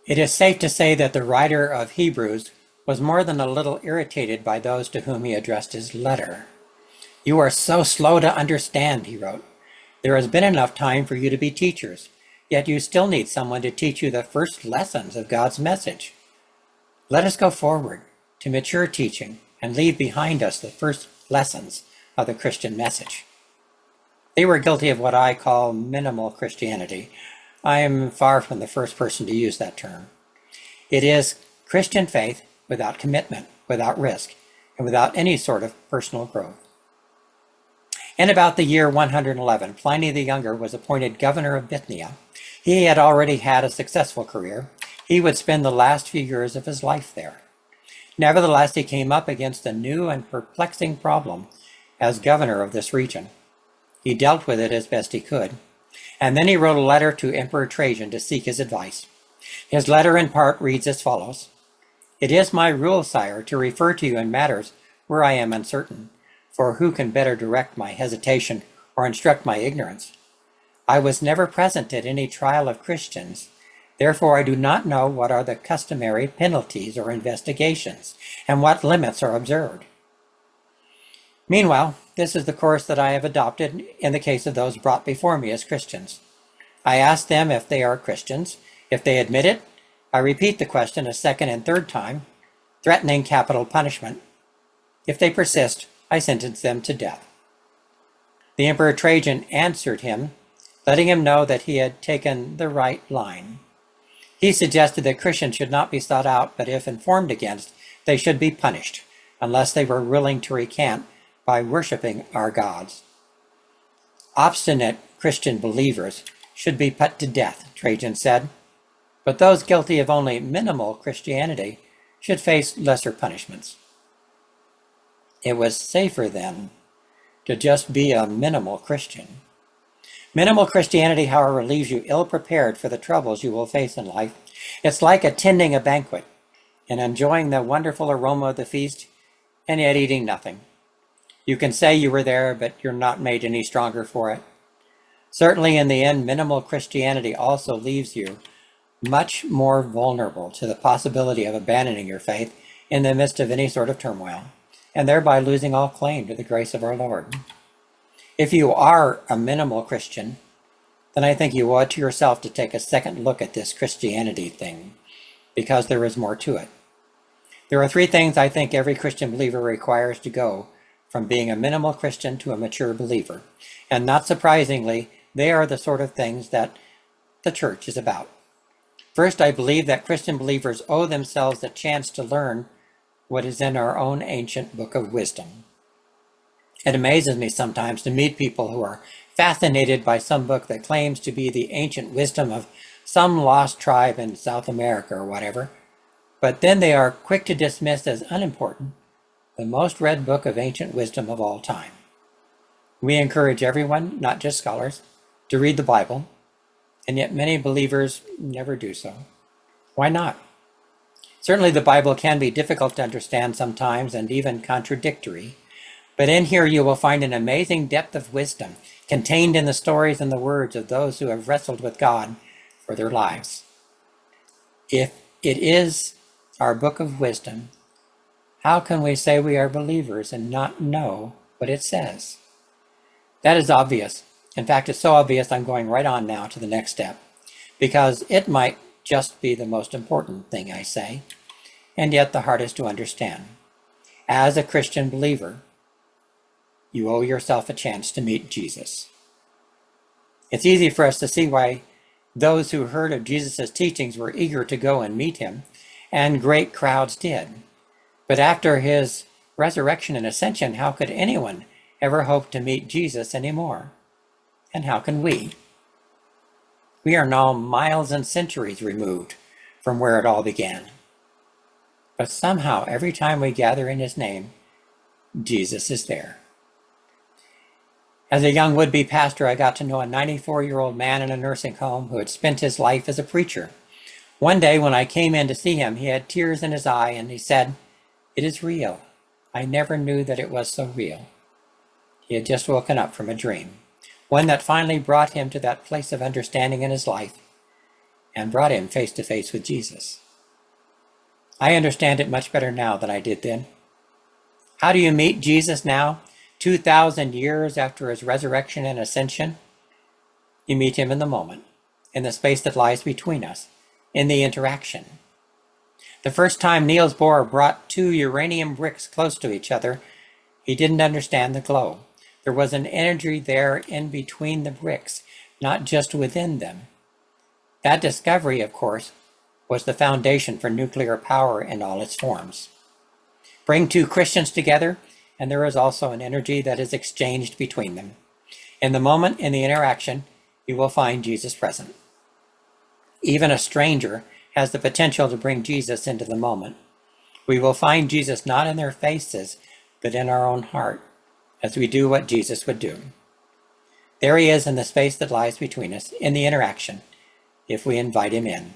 It is safe to say that the writer of Hebrews was more than a little irritated by those to whom he addressed his letter. "You are so slow to understand," he wrote. "There has been enough time for you to be teachers, yet you still need someone to teach you the first lessons of God's message. Let us go forward to mature teaching and leave behind us the first lessons of the Christian message." They were guilty of what I call minimal Christianity. I am far from the first person to use that term. It is Christian faith without commitment, without risk, and without any sort of personal growth. In about the year 111, Pliny the Younger was appointed governor of Bithynia. He had already had a successful career. He would spend the last few years of his life there. Nevertheless, he came up against a new and perplexing problem as governor of this region. He dealt with it as best he could, and then he wrote a letter to Emperor Trajan to seek his advice. His letter in part reads as follows: "It is my rule, sire, to refer to you in matters where I am uncertain, for who can better direct my hesitation or instruct my ignorance? I was never present at any trial of Christians, therefore I do not know what are the customary penalties or investigations, and what limits are observed. Meanwhile, this is the course that I have adopted in the case of those brought before me as Christians. I ask them if they are Christians. If they admit it, I repeat the question a second and third time, threatening capital punishment. If they persist, I sentence them to death." The Emperor Trajan answered him, letting him know that he had taken the right line. He suggested that Christians should not be sought out, but if informed against, they should be punished, unless they were willing to recant by worshiping our gods. "Obstinate Christian believers should be put to death," Trajan said, "but those guilty of only minimal Christianity should face lesser punishments." It was safer then to just be a minimal Christian. Minimal Christianity, however, leaves you ill-prepared for the troubles you will face in life. It's like attending a banquet and enjoying the wonderful aroma of the feast, and yet eating nothing. You can say you were there, but you're not made any stronger for it. Certainly, in the end, minimal Christianity also leaves you much more vulnerable to the possibility of abandoning your faith in the midst of any sort of turmoil, and thereby losing all claim to the grace of our Lord. If you are a minimal Christian, then I think you owe it to yourself to take a second look at this Christianity thing, because there is more to it. There are three things I think every Christian believer requires to go from being a minimal Christian to a mature believer. And not surprisingly, they are the sort of things that the church is about. First, I believe that Christian believers owe themselves the chance to learn what is in our own ancient book of wisdom. It amazes me sometimes to meet people who are fascinated by some book that claims to be the ancient wisdom of some lost tribe in South America or whatever, but then they are quick to dismiss as unimportant the most read book of ancient wisdom of all time. We encourage everyone, not just scholars, to read the Bible, and yet many believers never do so. Why not? Certainly the Bible can be difficult to understand sometimes and even contradictory, but in here you will find an amazing depth of wisdom contained in the stories and the words of those who have wrestled with God for their lives. If it is our book of wisdom, how can we say we are believers and not know what it says? That is obvious. In fact, it's so obvious I'm going right on now to the next step, because it might just be the most important thing I say, and yet the hardest to understand. As a Christian believer, you owe yourself a chance to meet Jesus. It's easy for us to see why those who heard of Jesus' teachings were eager to go and meet him, and great crowds did. But after his resurrection and ascension, how could anyone ever hope to meet Jesus anymore? And how can we? We are now miles and centuries removed from where it all began. But somehow, every time we gather in his name, Jesus is there. As a young would-be pastor, I got to know a 94-year-old man in a nursing home who had spent his life as a preacher. One day when I came in to see him, he had tears in his eye and he said, "It is real. I never knew that it was so real." He had just woken up from a dream, one that finally brought him to that place of understanding in his life. and brought him face to face with Jesus. I understand it much better now than I did then. How do you meet Jesus now, 2,000 years after his resurrection and ascension? You meet him in the moment, in the space that lies between us, in the interaction. The first time Niels Bohr brought two uranium bricks close to each other, he didn't understand the glow. There was an energy there in between the bricks, not just within them. That discovery, of course, was the foundation for nuclear power in all its forms. Bring two Christians together, and there is also an energy that is exchanged between them. In the moment, in the interaction, you will find Jesus present. Even a stranger has the potential to bring Jesus into the moment. We will find Jesus not in their faces, but in our own heart, as we do what Jesus would do. There he is in the space that lies between us, in the interaction, if we invite him in.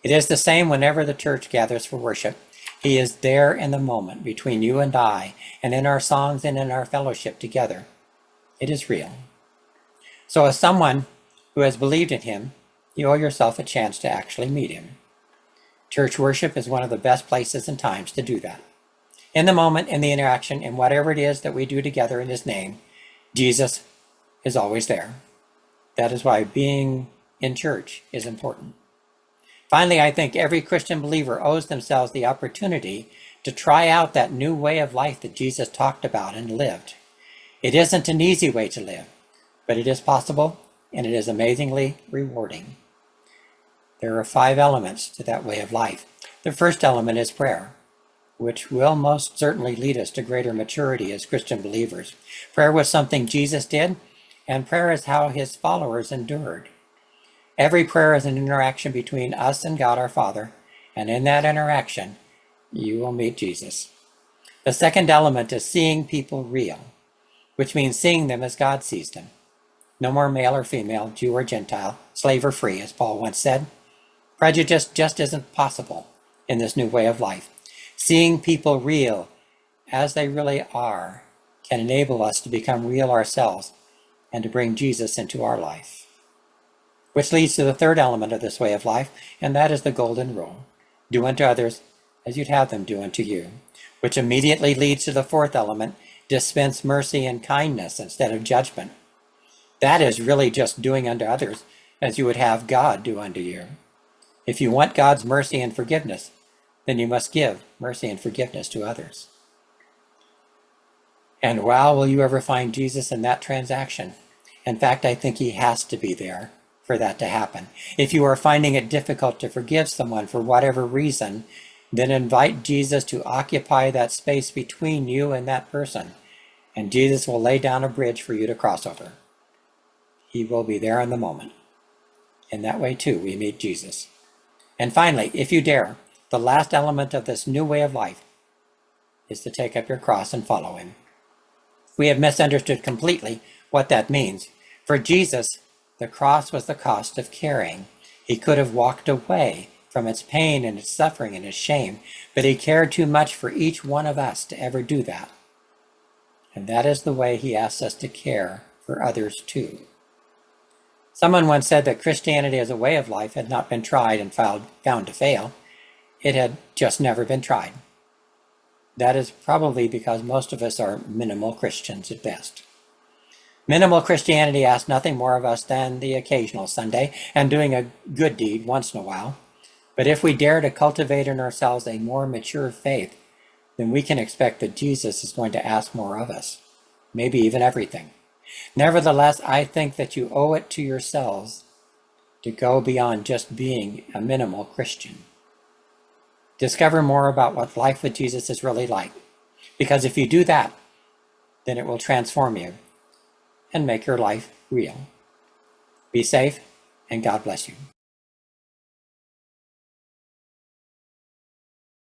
It is the same whenever the church gathers for worship. He is there in the moment between you and I, and in our songs and in our fellowship together. It is real. So as someone who has believed in him, you owe yourself a chance to actually meet him. Church worship is one of the best places and times to do that. In the moment, in the interaction, in whatever it is that we do together in his name, Jesus is always there. That is why being in church is important. Finally, I think every Christian believer owes themselves the opportunity to try out that new way of life that Jesus talked about and lived. It isn't an easy way to live, but it is possible, and it is amazingly rewarding. There are 5 elements to that way of life. The first element is prayer, which will most certainly lead us to greater maturity as Christian believers. Prayer was something Jesus did, and prayer is how his followers endured. Every prayer is an interaction between us and God our Father, and in that interaction, you will meet Jesus. The second element is seeing people real, which means seeing them as God sees them. No more male or female, Jew or Gentile, slave or free, as Paul once said. Prejudice just isn't possible in this new way of life. Seeing people real as they really are can enable us to become real ourselves and to bring Jesus into our life. Which leads to the third element of this way of life, and that is the golden rule. Do unto others as you'd have them do unto you. Which immediately leads to the fourth element, dispense mercy and kindness instead of judgment. That is really just doing unto others as you would have God do unto you. If you want God's mercy and forgiveness, then you must give mercy and forgiveness to others. And wow, will you ever find Jesus in that transaction? In fact, I think he has to be there for that to happen. If you are finding it difficult to forgive someone for whatever reason, then invite Jesus to occupy that space between you and that person, and Jesus will lay down a bridge for you to cross over. He will be there in the moment. In that way, too, we meet Jesus. And finally, if you dare, the last element of this new way of life is to take up your cross and follow him. We have misunderstood completely what that means. For Jesus, the cross was the cost of carrying. He could have walked away from its pain and its suffering and its shame, but he cared too much for each one of us to ever do that. And that is the way he asks us to care for others too. Someone once said that Christianity as a way of life had not been tried and found to fail. It had just never been tried. That is probably because most of us are minimal Christians at best. Minimal Christianity asks nothing more of us than the occasional Sunday and doing a good deed once in a while. But if we dare to cultivate in ourselves a more mature faith, then we can expect that Jesus is going to ask more of us, maybe even everything. Nevertheless, I think that you owe it to yourselves to go beyond just being a minimal Christian. Discover more about what life with Jesus is really like, because if you do that, then it will transform you and make your life real. Be safe, and God bless you.